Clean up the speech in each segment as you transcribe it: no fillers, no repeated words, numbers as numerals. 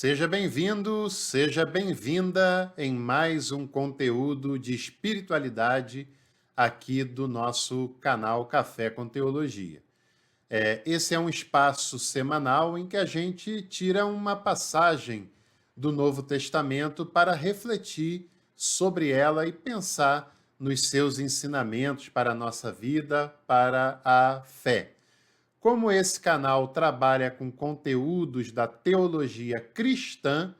Seja bem-vindo, seja bem-vinda em mais um conteúdo de espiritualidade aqui do nosso canal Café com Teologia. Esse é um espaço semanal em que a gente tira uma passagem do Novo Testamento para refletir sobre ela e pensar nos seus ensinamentos para a nossa vida, para a fé. Como esse canal trabalha com conteúdos da teologia cristã,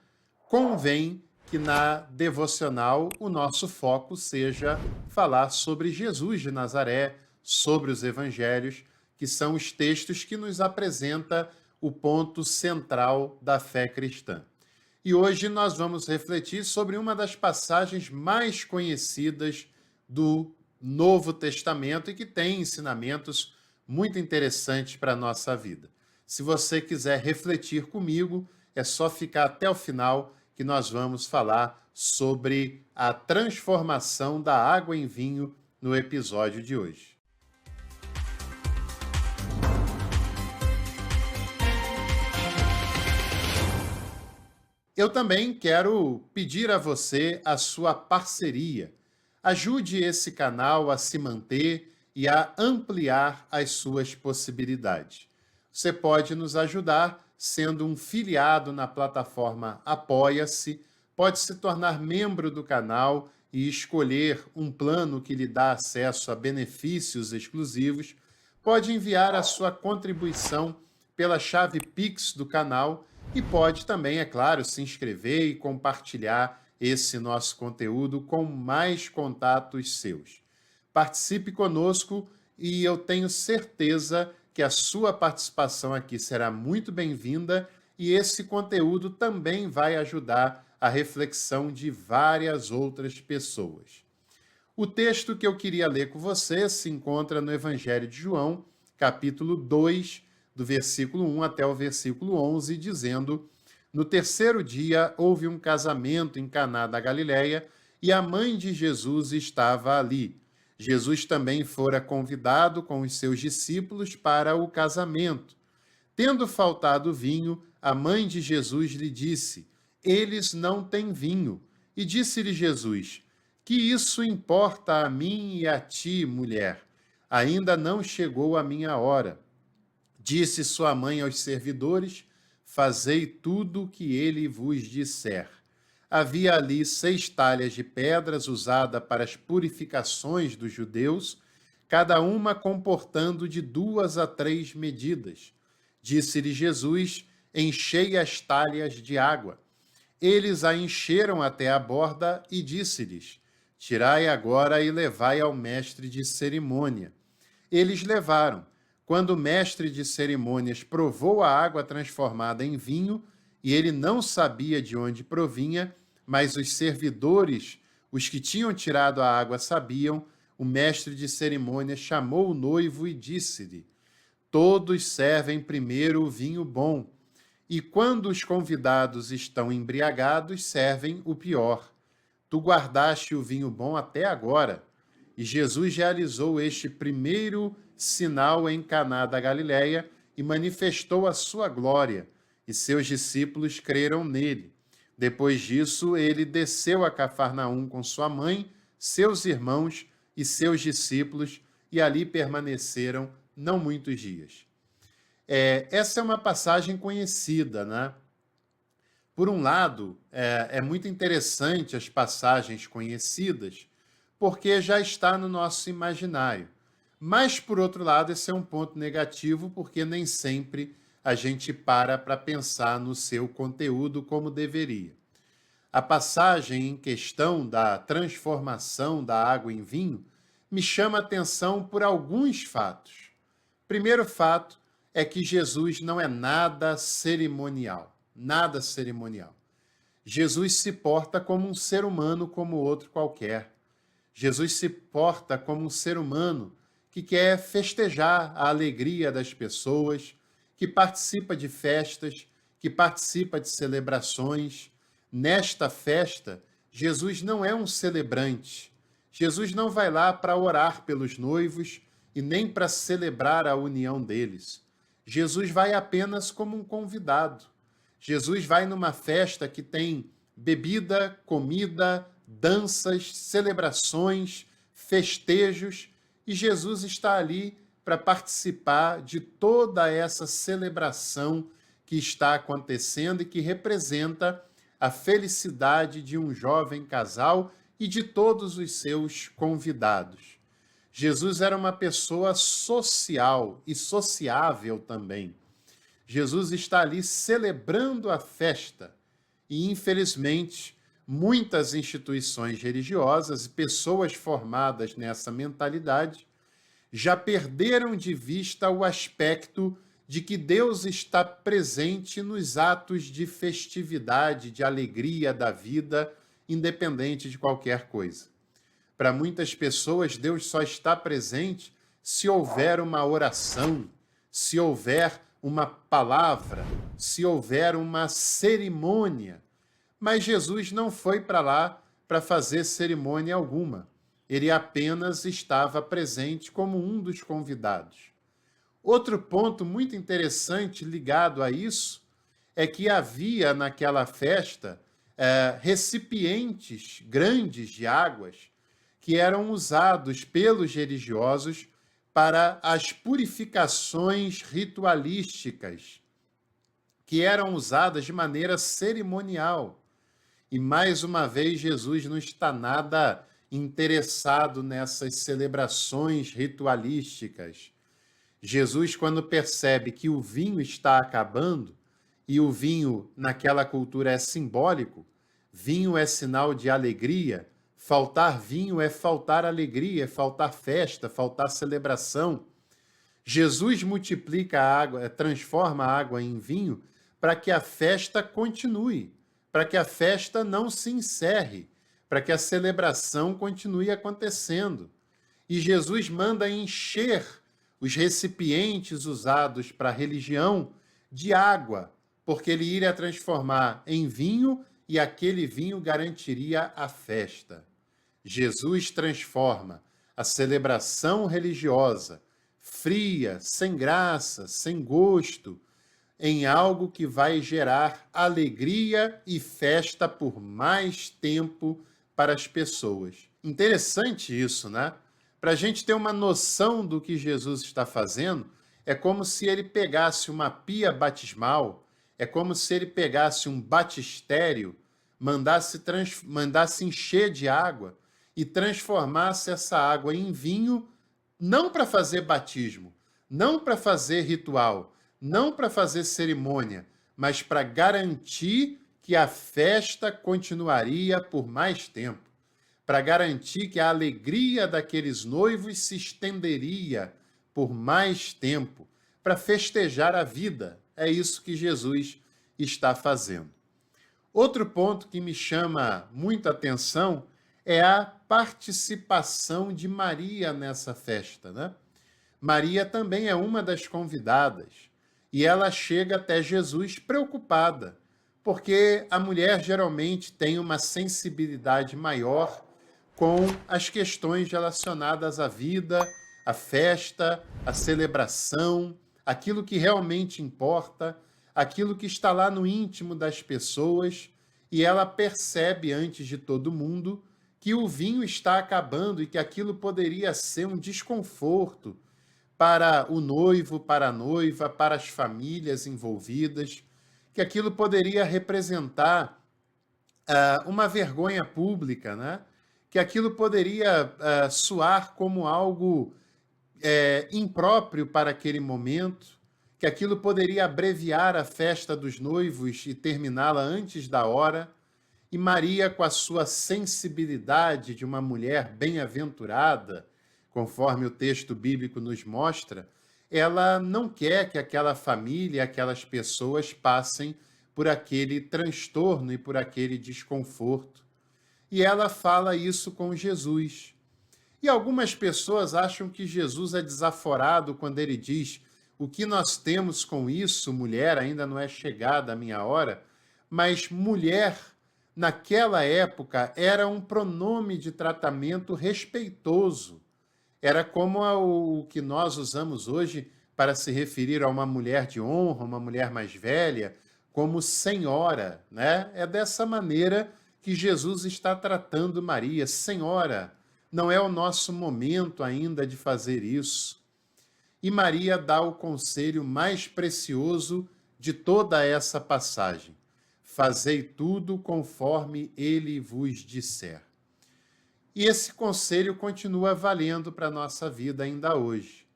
convém que na devocional o nosso foco seja falar sobre Jesus de Nazaré, sobre os evangelhos, que são os textos que nos apresenta o ponto central da fé cristã. E hoje nós vamos refletir sobre uma das passagens mais conhecidas do Novo Testamento e que tem ensinamentos muito interessantes para a nossa vida. Se você quiser refletir comigo, é só ficar até o final que nós vamos falar sobre a transformação da água em vinho no episódio de hoje. Eu também quero pedir a você a sua parceria. Ajude esse canal a se manter e a ampliar as suas possibilidades. Você pode nos ajudar sendo um filiado na plataforma Apoia-se, pode se tornar membro do canal e escolher um plano que lhe dá acesso a benefícios exclusivos, pode enviar a sua contribuição pela chave Pix do canal e pode também, é claro, se inscrever e compartilhar esse nosso conteúdo com mais contatos seus. Participe conosco e eu tenho certeza que a sua participação aqui será muito bem-vinda e esse conteúdo também vai ajudar a reflexão de várias outras pessoas. O texto que eu queria ler com você se encontra no Evangelho de João, capítulo 2, do versículo 1 até o versículo 11, dizendo: No terceiro dia houve um casamento em Caná da Galileia e a mãe de Jesus estava ali. Jesus também fora convidado com os seus discípulos para o casamento. Tendo faltado vinho, a mãe de Jesus lhe disse: Eles não têm vinho. E disse-lhe Jesus: Que isso importa a mim e a ti, mulher? Ainda não chegou a minha hora. Disse sua mãe aos servidores: Fazei tudo o que ele vos disser. Havia ali 6 talhas de pedras usadas para as purificações dos judeus, cada uma comportando de 2 a 3 medidas. Disse-lhe Jesus: Enchei as talhas de água. Eles a encheram até a borda e disse-lhes: Tirai agora e levai ao mestre de cerimônia. Eles levaram. Quando o mestre de cerimônias provou a água transformada em vinho, e ele não sabia de onde provinha, mas os servidores, os que tinham tirado a água, sabiam, o mestre de cerimônias chamou o noivo e disse-lhe: Todos servem primeiro o vinho bom, e quando os convidados estão embriagados, servem o pior. Tu guardaste o vinho bom até agora. E Jesus realizou este primeiro sinal em Caná da Galileia e manifestou a sua glória, e seus discípulos creram nele. Depois disso, ele desceu a Cafarnaum com sua mãe, seus irmãos e seus discípulos, e ali permaneceram não muitos dias. Essa é uma passagem conhecida, né? Por um lado, é muito interessante as passagens conhecidas, porque já está no nosso imaginário. Mas, por outro lado, esse é um ponto negativo, porque nem sempre a gente para pensar no seu conteúdo como deveria. A passagem em questão da transformação da água em vinho me chama a atenção por alguns fatos. Primeiro fato é que Jesus não é nada cerimonial, nada cerimonial. Jesus se porta como um ser humano como outro qualquer. Jesus se porta como um ser humano que quer festejar a alegria das pessoas, que participa de festas, que participa de celebrações. Nesta festa, Jesus não é um celebrante. Jesus não vai lá para orar pelos noivos e nem para celebrar a união deles. Jesus vai apenas como um convidado. Jesus vai numa festa que tem bebida, comida, danças, celebrações, festejos, e Jesus está ali para participar de toda essa celebração que está acontecendo e que representa a felicidade de um jovem casal e de todos os seus convidados. Jesus era uma pessoa social e sociável também. Jesus está ali celebrando a festa e, infelizmente, muitas instituições religiosas e pessoas formadas nessa mentalidade já perderam de vista o aspecto de que Deus está presente nos atos de festividade, de alegria da vida, independente de qualquer coisa. Para muitas pessoas, Deus só está presente se houver uma oração, se houver uma palavra, se houver uma cerimônia. Mas Jesus não foi para lá para fazer cerimônia alguma. Ele apenas estava presente como um dos convidados. Outro ponto muito interessante ligado a isso é que havia naquela festa recipientes grandes de águas que eram usados pelos religiosos para as purificações ritualísticas, que eram usadas de maneira cerimonial. E, mais uma vez, Jesus não está nada interessado nessas celebrações ritualísticas. Jesus, quando percebe que o vinho está acabando, e o vinho naquela cultura é simbólico, vinho é sinal de alegria, faltar vinho é faltar alegria, é faltar festa, faltar celebração. Jesus multiplica a água, transforma a água em vinho para que a festa continue, para que a festa não se encerre, para que a celebração continue acontecendo. E Jesus manda encher os recipientes usados para a religião de água, porque ele iria transformar em vinho e aquele vinho garantiria a festa. Jesus transforma a celebração religiosa, fria, sem graça, sem gosto, em algo que vai gerar alegria e festa por mais tempo para as pessoas. Interessante isso, né? Para a gente ter uma noção do que Jesus está fazendo, é como se ele pegasse uma pia batismal, é como se ele pegasse um batistério, mandasse encher de água e transformasse essa água em vinho, não para fazer batismo, não para fazer ritual, não para fazer cerimônia, mas para garantir que a festa continuaria por mais tempo, para garantir que a alegria daqueles noivos se estenderia por mais tempo, para festejar a vida. É isso que Jesus está fazendo. Outro ponto que me chama muita atenção é a participação de Maria nessa festa, né? Maria também é uma das convidadas e ela chega até Jesus preocupada, porque a mulher geralmente tem uma sensibilidade maior com as questões relacionadas à vida, à festa, à celebração, aquilo que realmente importa, aquilo que está lá no íntimo das pessoas, e ela percebe antes de todo mundo que o vinho está acabando e que aquilo poderia ser um desconforto para o noivo, para a noiva, para as famílias envolvidas, que aquilo poderia representar uma vergonha pública, né? Que aquilo poderia soar como algo impróprio para aquele momento, que aquilo poderia abreviar a festa dos noivos e terminá-la antes da hora. E Maria, com a sua sensibilidade de uma mulher bem-aventurada, conforme o texto bíblico nos mostra, ela não quer que aquela família, aquelas pessoas passem por aquele transtorno e por aquele desconforto. E ela fala isso com Jesus. E algumas pessoas acham que Jesus é desaforado quando ele diz: o que nós temos com isso, mulher, ainda não é chegada a minha hora. Mas mulher, naquela época, era um pronome de tratamento respeitoso. Era como o que nós usamos hoje para se referir a uma mulher de honra, uma mulher mais velha, como senhora, né? É dessa maneira que Jesus está tratando Maria. Senhora, não é o nosso momento ainda de fazer isso. E Maria dá o conselho mais precioso de toda essa passagem: fazei tudo conforme ele vos disser. E esse conselho continua valendo para a nossa vida ainda hoje.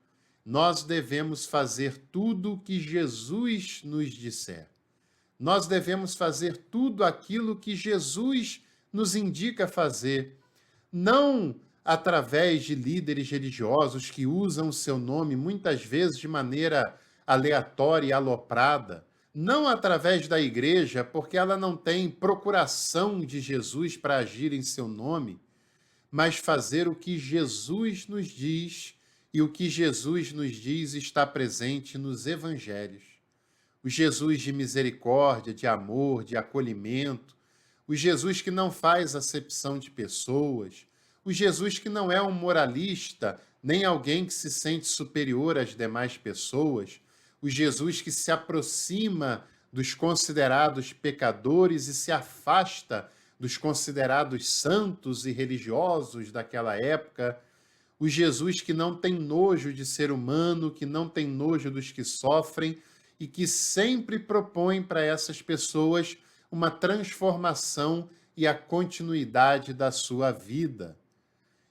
Nós devemos fazer tudo o que Jesus nos disser. Nós devemos fazer tudo aquilo que Jesus nos indica fazer, não através de líderes religiosos que usam o seu nome muitas vezes de maneira aleatória e aloprada, não através da igreja, porque ela não tem procuração de Jesus para agir em seu nome, mas fazer o que Jesus nos diz, e o que Jesus nos diz está presente nos evangelhos. O Jesus de misericórdia, de amor, de acolhimento, o Jesus que não faz acepção de pessoas, o Jesus que não é um moralista, nem alguém que se sente superior às demais pessoas, o Jesus que se aproxima dos considerados pecadores e se afasta dos considerados santos e religiosos daquela época, o Jesus que não tem nojo de ser humano, que não tem nojo dos que sofrem e que sempre propõe para essas pessoas uma transformação e a continuidade da sua vida.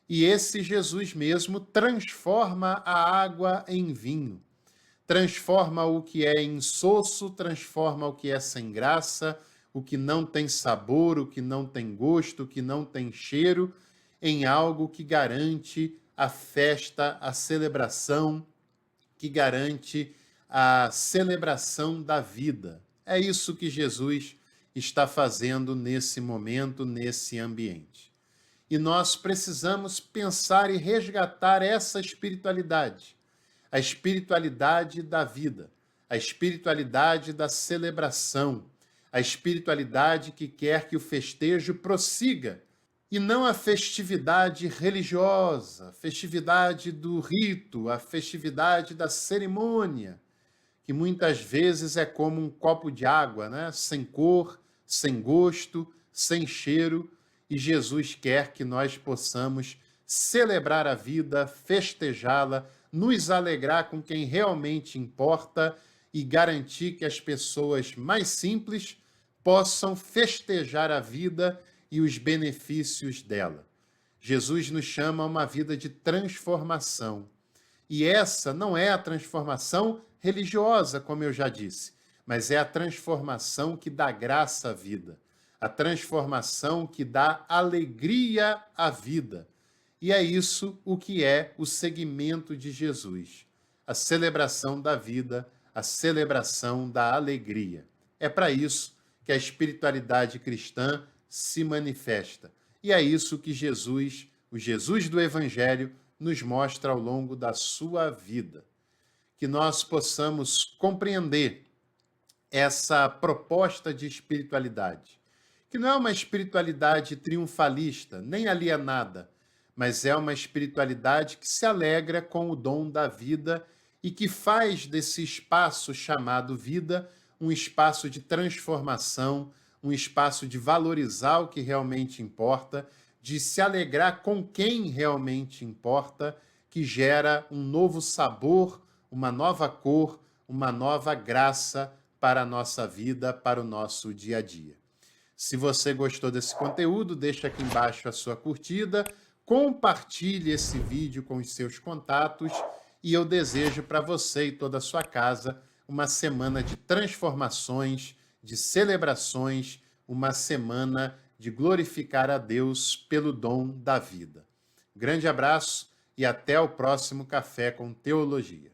E esse Jesus mesmo transforma a água em vinho, transforma o que é insosso, transforma o que é sem graça, o que não tem sabor, o que não tem gosto, o que não tem cheiro, em algo que garante a festa, a celebração, que garante a celebração da vida. É isso que Jesus está fazendo nesse momento, nesse ambiente. E nós precisamos pensar e resgatar essa espiritualidade, a espiritualidade da vida, a espiritualidade da celebração, a espiritualidade que quer que o festejo prossiga, e não a festividade religiosa, a festividade do rito, a festividade da cerimônia, que muitas vezes é como um copo de água, né? Sem cor, sem gosto, sem cheiro, e Jesus quer que nós possamos celebrar a vida, festejá-la, nos alegrar com quem realmente importa e garantir que as pessoas mais simples possam festejar a vida e os benefícios dela. Jesus nos chama a uma vida de transformação. E essa não é a transformação religiosa, como eu já disse, mas é a transformação que dá graça à vida, a transformação que dá alegria à vida. E é isso o que é o seguimento de Jesus, a celebração da vida, a celebração da alegria. É para isso que a espiritualidade cristã se manifesta. E é isso que Jesus, o Jesus do Evangelho, nos mostra ao longo da sua vida. Que nós possamos compreender essa proposta de espiritualidade, que não é uma espiritualidade triunfalista, nem alienada, mas é uma espiritualidade que se alegra com o dom da vida e que faz desse espaço chamado vida um espaço de transformação, um espaço de valorizar o que realmente importa, de se alegrar com quem realmente importa, que gera um novo sabor, uma nova cor, uma nova graça para a nossa vida, para o nosso dia a dia. Se você gostou desse conteúdo, deixa aqui embaixo a sua curtida, compartilhe esse vídeo com os seus contatos e eu desejo para você e toda a sua casa uma semana de transformações, de celebrações, uma semana de glorificar a Deus pelo dom da vida. Grande abraço e até o próximo Café com Teologia.